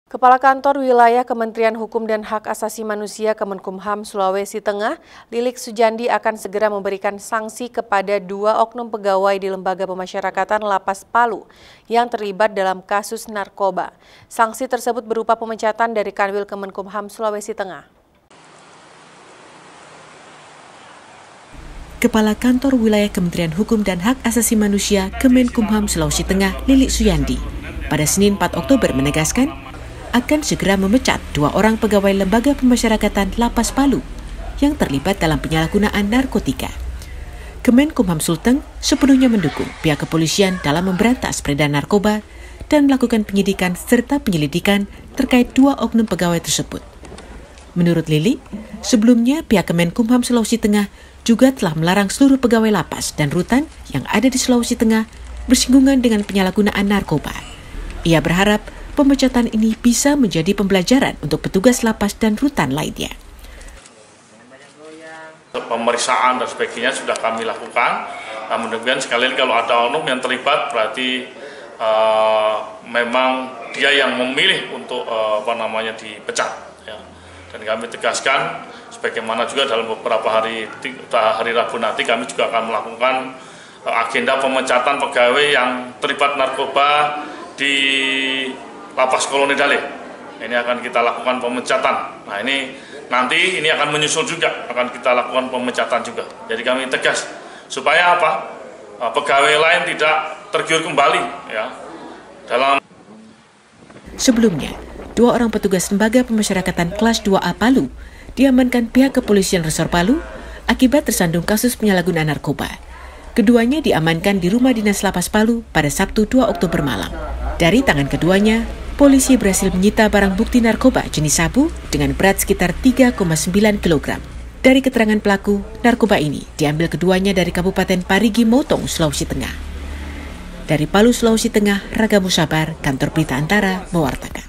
Kepala Kantor Wilayah Kementerian Hukum dan Hak Asasi Manusia Kemenkumham Sulawesi Tengah, Lilik Sujandi akan segera memberikan sanksi kepada 2 oknum pegawai di Lembaga Pemasyarakatan Lapas Palu yang terlibat dalam kasus narkoba. Sanksi tersebut berupa pemecatan dari Kanwil Kemenkumham Sulawesi Tengah. Kepala Kantor Wilayah Kementerian Hukum dan Hak Asasi Manusia Kemenkumham Sulawesi Tengah, Lilik Sujandi, pada Senin 4 Oktober menegaskan akan segera memecat 2 orang pegawai Lembaga Pemasyarakatan Lapas Palu yang terlibat dalam penyalahgunaan narkotika. Kemenkumham Sulteng sepenuhnya mendukung pihak kepolisian dalam memberantas peredaran narkoba dan melakukan penyidikan serta penyelidikan terkait 2 oknum pegawai tersebut. Menurut Lili, sebelumnya pihak Kemenkumham Sulawesi Tengah juga telah melarang seluruh pegawai lapas dan rutan yang ada di Sulawesi Tengah bersinggungan dengan penyalahgunaan narkoba. Ia berharap pemecatan ini bisa menjadi pembelajaran untuk petugas lapas dan rutan lainnya. Pemeriksaan dan sebagainya sudah kami lakukan. Namun demikian sekali lagi kalau ada oknum yang terlibat berarti memang dia yang memilih untuk dipecat. Ya. Dan kami tegaskan, sebagaimana juga dalam beberapa hari Rabu nanti kami juga akan melakukan agenda pemecatan pegawai yang terlibat narkoba di Lapas Koloni Dale. Ini akan kita lakukan pemecatan. Nah nanti ini akan menyusul juga, akan kita lakukan pemecatan juga. Jadi kami tegas supaya apa? Pegawai lain tidak tergiur kembali ya. Sebelumnya, 2 orang petugas Lembaga Pemasyarakatan kelas 2A Palu diamankan pihak kepolisian Resor Palu akibat tersandung kasus penyalahgunaan narkoba. Keduanya diamankan di Rumah Dinas Lapas Palu pada Sabtu 2 Oktober malam. Dari tangan keduanya, polisi berhasil menyita barang bukti narkoba jenis sabu dengan berat sekitar 3,9 kg. Dari keterangan pelaku, narkoba ini diambil keduanya dari Kabupaten Parigi Motong, Sulawesi Tengah. Dari Palu, Sulawesi Tengah, Raga Musabar, Kantor Berita Antara, mewartakan.